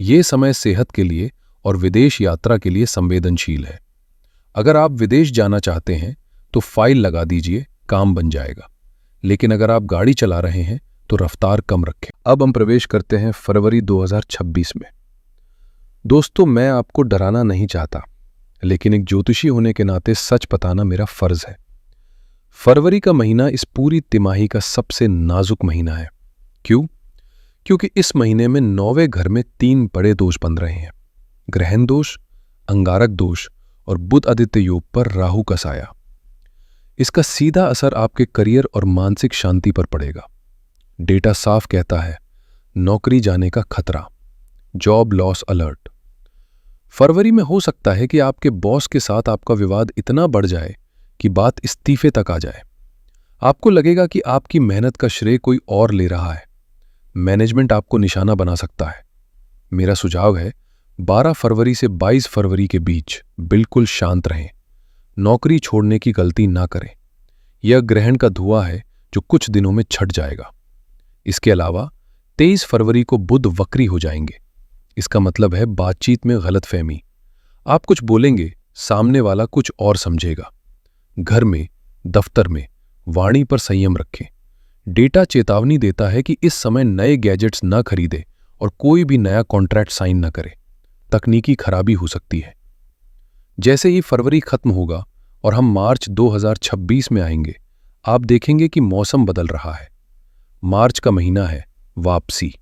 ये समय सेहत के लिए और विदेश यात्रा के लिए संवेदनशील है। अगर आप विदेश जाना चाहते हैं तो फाइल लगा दीजिए, काम बन जाएगा। लेकिन अगर आप गाड़ी चला रहे हैं तो रफ्तार कम रखें। अब हम प्रवेश करते हैं फरवरी 2026 में। दोस्तों, मैं आपको डराना नहीं चाहता, लेकिन एक ज्योतिषी होने के नाते सच बताना मेरा फर्ज है। फरवरी का महीना इस पूरी तिमाही का सबसे नाजुक महीना है। क्यों? क्योंकि इस महीने में 9वें घर में 3 बड़े दोष बन रहे हैं: ग्रहण दोष, अंगारक दोष और बुध आदित्य योग पर राहु का साया। इसका सीधा असर आपके करियर और मानसिक शांति पर पड़ेगा। डेटा साफ कहता है, नौकरी जाने का खतरा, जॉब लॉस अलर्ट। फरवरी में हो सकता है कि आपके बॉस के साथ आपका विवाद इतना बढ़ जाए कि बात इस्तीफे तक आ जाए। आपको लगेगा कि आपकी मेहनत का श्रेय कोई और ले रहा है। मैनेजमेंट आपको निशाना बना सकता है। मेरा सुझाव है, 12 फरवरी से 22 फरवरी के बीच बिल्कुल शांत रहें। नौकरी छोड़ने की गलती ना करें। यह ग्रहण का धुआं है जो कुछ दिनों में छट जाएगा। इसके अलावा 23 फरवरी को बुध वक्री हो जाएंगे। इसका मतलब है बातचीत में गलतफहमी। आप कुछ बोलेंगे, सामने वाला कुछ और समझेगा। घर में, दफ्तर में वाणी पर संयम रखें। डेटा चेतावनी देता है कि इस समय नए गैजेट्स न खरीदें और कोई भी नया कॉन्ट्रैक्ट साइन न करें। तकनीकी खराबी हो सकती है। जैसे ही फरवरी खत्म होगा और हम मार्च 2026 में आएंगे, आप देखेंगे कि मौसम बदल रहा है। मार्च का महीना है वापसी।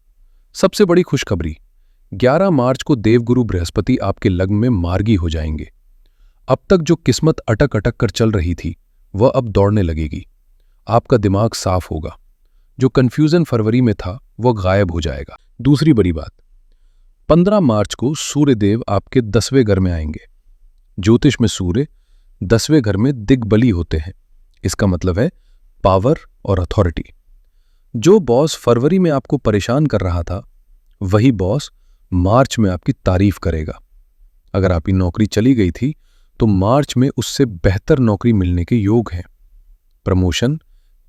सबसे बड़ी खुशखबरी, 11 मार्च को देवगुरु बृहस्पति आपके लग्न में मार्गी हो जाएंगे। अब तक जो किस्मत अटक अटक कर चल रही थी, वह अब दौड़ने लगेगी। आपका दिमाग साफ होगा। जो कंफ्यूजन फरवरी में था, वह गायब हो जाएगा। दूसरी बड़ी बात, 15 मार्च को सूर्यदेव आपके 10वें घर में आएंगे। ज्योतिष में सूर्य 10वें घर में दिग्बली होते हैं। इसका मतलब है पावर और अथॉरिटी। जो बॉस फरवरी में आपको परेशान कर रहा था, वही बॉस मार्च में आपकी तारीफ करेगा। अगर आपकी नौकरी चली गई थी तो मार्च में उससे बेहतर नौकरी मिलने के योग हैं। प्रमोशन,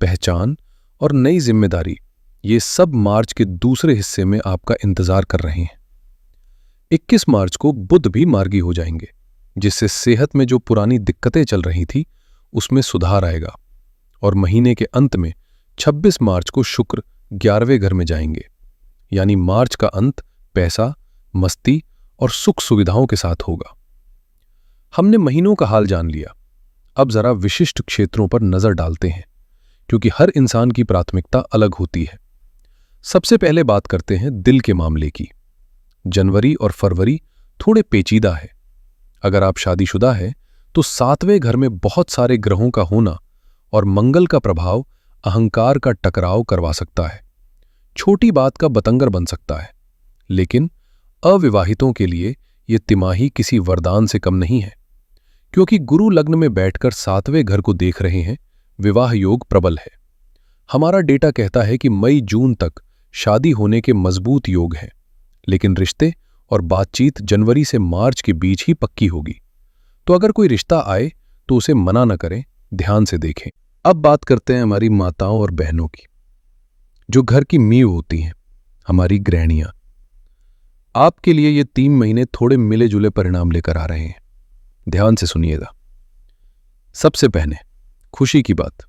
पहचान और नई जिम्मेदारी, ये सब मार्च के दूसरे हिस्से में आपका इंतजार कर रहे हैं। 21 मार्च को बुध भी मार्गी हो जाएंगे, जिससे सेहत में जो पुरानी दिक्कतें चल रही थी उसमें सुधार आएगा। और महीने के अंत में 26 मार्च को शुक्र 11वें घर में जाएंगे। यानी मार्च का अंत पैसा, मस्ती और सुख सुविधाओं के साथ होगा। हमने महीनों का हाल जान लिया। अब जरा विशिष्ट क्षेत्रों पर नजर डालते हैं, क्योंकि हर इंसान की प्राथमिकता अलग होती है। सबसे पहले बात करते हैं दिल के मामले की। जनवरी और फरवरी थोड़े पेचीदा है। अगर आप शादीशुदा हैं तो 7वें घर में बहुत सारे ग्रहों का होना और मंगल का प्रभाव अहंकार का टकराव करवा सकता है। छोटी बात का बतंगर बन सकता है। लेकिन अविवाहितों के लिए यह तिमाही किसी वरदान से कम नहीं है, क्योंकि गुरु लग्न में बैठकर 7वें घर को देख रहे हैं। विवाह योग प्रबल है। हमारा डेटा कहता है कि मई जून तक शादी होने के मजबूत योग हैं, लेकिन रिश्ते और बातचीत जनवरी से मार्च के बीच ही पक्की होगी। तो अगर कोई रिश्ता आए तो उसे मना न करें, ध्यान से देखें। अब बात करते हैं हमारी माताओं और बहनों की, जो घर की नींव होती हैं, हमारी गृहिणियां। आपके लिए ये 3 महीने थोड़े मिले जुले परिणाम लेकर आ रहे हैं। ध्यान से सुनिएगा। सबसे पहले खुशी की बात।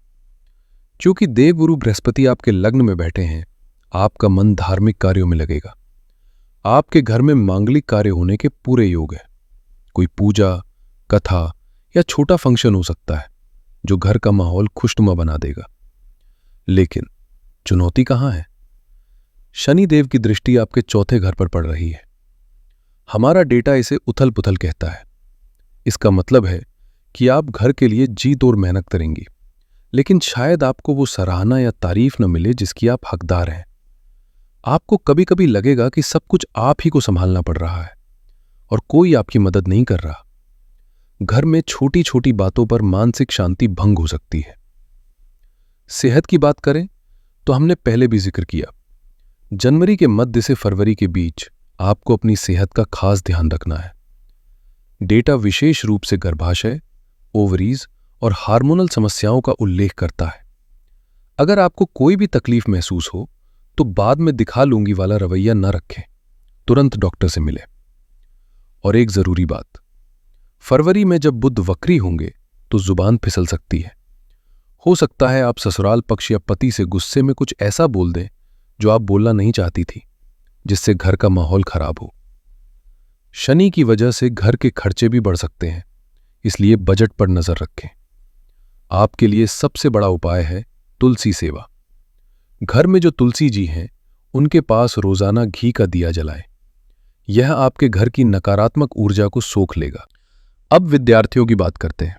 क्योंकि देवगुरु बृहस्पति आपके लग्न में बैठे हैं, आपका मन धार्मिक कार्यों में लगेगा। आपके घर में मांगलिक कार्य होने के पूरे योग है। कोई पूजा, कथा या छोटा फंक्शन हो सकता है, जो घर का माहौल खुशनुमा बना देगा। लेकिन चुनौती कहां है? शनि देव की दृष्टि आपके 4थे घर पर पड़ रही है। हमारा डेटा इसे उथल पुथल कहता है। इसका मतलब है कि आप घर के लिए जी तोड़ मेहनत करेंगी, लेकिन शायद आपको वो सराहना या तारीफ न मिले जिसकी आप हकदार हैं। आपको कभी कभी लगेगा कि सब कुछ आप ही को संभालना पड़ रहा है और कोई आपकी मदद नहीं कर रहा। घर में छोटी छोटी बातों पर मानसिक शांति भंग हो सकती है। सेहत की बात करें तो हमने पहले भी जिक्र किया, जनवरी के मध्य से फरवरी के बीच आपको अपनी सेहत का खास ध्यान रखना है। डेटा विशेष रूप से गर्भाशय, ओवरीज और हार्मोनल समस्याओं का उल्लेख करता है। अगर आपको कोई भी तकलीफ महसूस हो तो बाद में दिखा लूंगी वाला रवैया न रखें। तुरंत डॉक्टर से मिले। और एक जरूरी बात, फरवरी में जब बुध वक्री होंगे तो जुबान फिसल सकती है। हो सकता है आप ससुराल पक्ष या पति से गुस्से में कुछ ऐसा बोल दें जो आप बोलना नहीं चाहती थी, जिससे घर का माहौल खराब हो। शनि की वजह से घर के खर्चे भी बढ़ सकते हैं, इसलिए बजट पर नजर रखें। आपके लिए सबसे बड़ा उपाय है तुलसी सेवा। घर में जो तुलसी जी हैं, उनके पास रोजाना घी का दिया जलाएं। यह आपके घर की नकारात्मक ऊर्जा को सोख लेगा। अब विद्यार्थियों की बात करते हैं।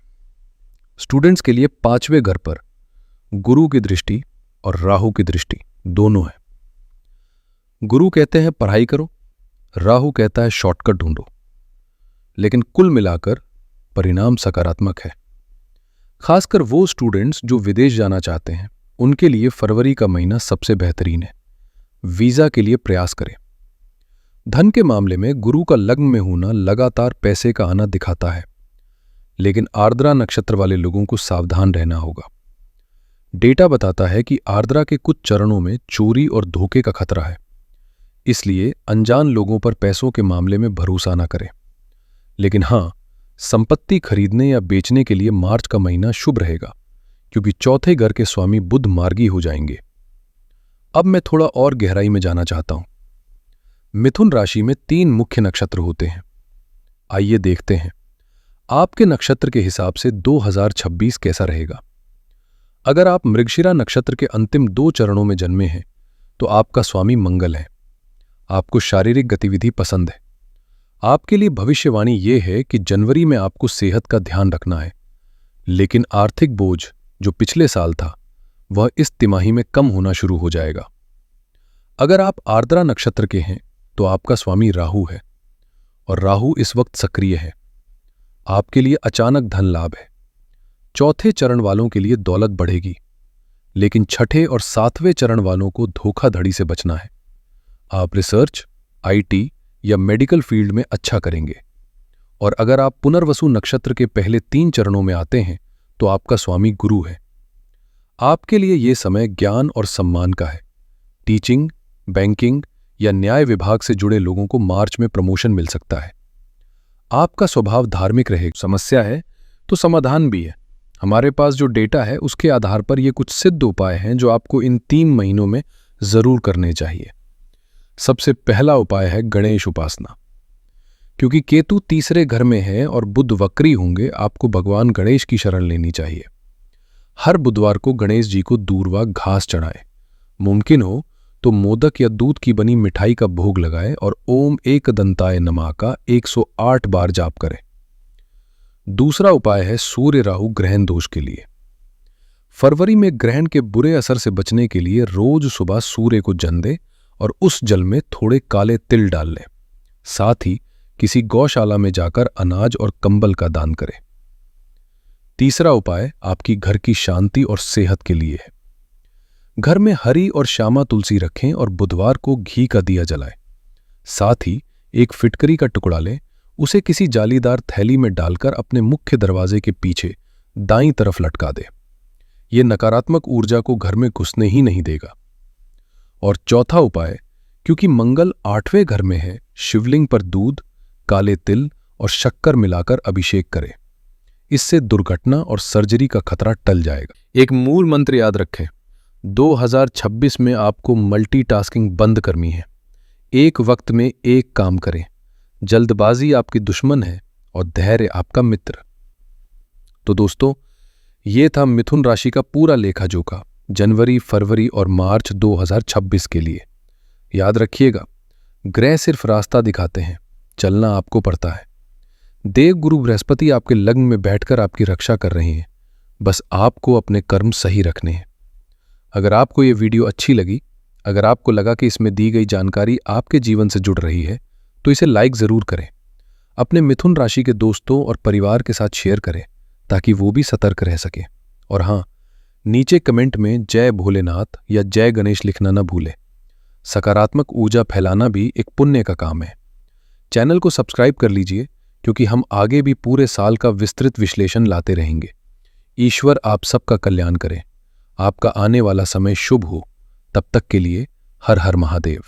स्टूडेंट्स के लिए 5वें घर पर गुरु की दृष्टि और राहु की दृष्टि दोनों है। गुरु कहते हैं पढ़ाई करो, राहु कहता है शॉर्टकट ढूंढो, लेकिन कुल मिलाकर परिणाम सकारात्मक है। खासकर वो स्टूडेंट्स जो विदेश जाना चाहते हैं, उनके लिए फरवरी का महीना सबसे बेहतरीन है। वीजा के लिए प्रयास करें। धन के मामले में गुरु का लग्न में होना लगातार पैसे का आना दिखाता है, लेकिन आर्द्रा नक्षत्र वाले लोगों को सावधान रहना होगा। डेटा बताता है कि आर्द्रा के कुछ चरणों में चोरी और धोखे का खतरा है, इसलिए अनजान लोगों पर पैसों के मामले में भरोसा न करें। लेकिन हां, संपत्ति खरीदने या बेचने के लिए मार्च का महीना शुभ रहेगा, क्योंकि चौथे घर के स्वामी बुध मार्गी हो जाएंगे। अब मैं थोड़ा और गहराई में जाना चाहता हूं। मिथुन राशि में 3 मुख्य नक्षत्र होते हैं। आइए देखते हैं आपके नक्षत्र के हिसाब से 2026 कैसा रहेगा। अगर आप मृगशिरा नक्षत्र के अंतिम 2 चरणों में जन्मे हैं, तो आपका स्वामी मंगल है। आपको शारीरिक गतिविधि पसंद है। आपके लिए भविष्यवाणी यह है कि जनवरी में आपको सेहत का ध्यान रखना है, लेकिन आर्थिक बोझ जो पिछले साल था, वह इस तिमाही में कम होना शुरू हो जाएगा। अगर आप आर्द्रा नक्षत्र के हैं, तो आपका स्वामी राहु है, और राहु इस वक्त सक्रिय है। आपके लिए अचानक धन लाभ है। चौथे चरण वालों के लिए दौलत बढ़ेगी, लेकिन छठे और 7वें चरण वालों को धोखाधड़ी से बचना है। आप रिसर्च, आईटी या मेडिकल फील्ड में अच्छा करेंगे। और अगर आप पुनर्वसु नक्षत्र के पहले 3 चरणों में आते हैं, तो आपका स्वामी गुरु है। आपके लिए यह समय ज्ञान और सम्मान का है। टीचिंग, बैंकिंग या न्याय विभाग से जुड़े लोगों को मार्च में प्रमोशन मिल सकता है। आपका स्वभाव धार्मिक रहे। समस्या है तो समाधान भी है। हमारे पास जो डेटा है, उसके आधार पर ये कुछ सिद्ध उपाय हैं जो आपको इन 3 महीनों में जरूर करने चाहिए। सबसे पहला उपाय है गणेश उपासना। क्योंकि केतु तीसरे घर में है और बुध वक्री होंगे, आपको भगवान गणेश की शरण लेनी चाहिए। हर बुधवार को गणेश जी को दूर्वा घास चढ़ाए। मुमकिन हो तो मोदक या दूध की बनी मिठाई का भोग लगाए और ओम एकदंताय नमः का 108 बार जाप करें। दूसरा उपाय है सूर्य राहु ग्रहण दोष के लिए। फरवरी में ग्रहण के बुरे असर से बचने के लिए रोज सुबह सूर्य को जल दें और उस जल में थोड़े काले तिल डाल लें। साथ ही किसी गौशाला में जाकर अनाज और कंबल का दान करें। तीसरा उपाय आपकी घर की शांति और सेहत के लिए है। घर में हरी और श्यामा तुलसी रखें और बुधवार को घी का दिया जलाएं। साथ ही एक फिटकरी का टुकड़ा लें, उसे किसी जालीदार थैली में डालकर अपने मुख्य दरवाजे के पीछे दाईं तरफ लटका दें। यह नकारात्मक ऊर्जा को घर में घुसने ही नहीं देगा। और चौथा उपाय, क्योंकि मंगल 8वें घर में है, शिवलिंग पर दूध, काले तिल और शक्कर मिलाकर अभिषेक करें। इससे दुर्घटना और सर्जरी का खतरा टल जाएगा। एक मूल मंत्र याद रखें, 2026 में आपको मल्टीटास्किंग बंद करनी है। एक वक्त में एक काम करें। जल्दबाजी आपकी दुश्मन है और धैर्य आपका मित्र। तो दोस्तों, ये था मिथुन राशि का पूरा लेखा जोखा जनवरी, फरवरी और मार्च 2026 के लिए। याद रखिएगा, ग्रह सिर्फ रास्ता दिखाते हैं, चलना आपको पड़ता है। देव गुरु बृहस्पति आपके लग्न में बैठकर आपकी रक्षा कर रहे हैं। बस आपको अपने कर्म सही रखने हैं। अगर आपको ये वीडियो अच्छी लगी, अगर आपको लगा कि इसमें दी गई जानकारी आपके जीवन से जुड़ रही है, तो इसे लाइक जरूर करें। अपने मिथुन राशि के दोस्तों और परिवार के साथ शेयर करें, ताकि वो भी सतर्क रह सके। और हाँ, नीचे कमेंट में जय भोलेनाथ या जय गणेश लिखना न भूलें। सकारात्मक ऊर्जा फैलाना भी एक पुण्य का काम है। चैनल को सब्सक्राइब कर लीजिए, क्योंकि हम आगे भी पूरे साल का विस्तृत विश्लेषण लाते रहेंगे। ईश्वर आप सबका कल्याण करें। आपका आने वाला समय शुभ हो। तब तक के लिए हर हर महादेव।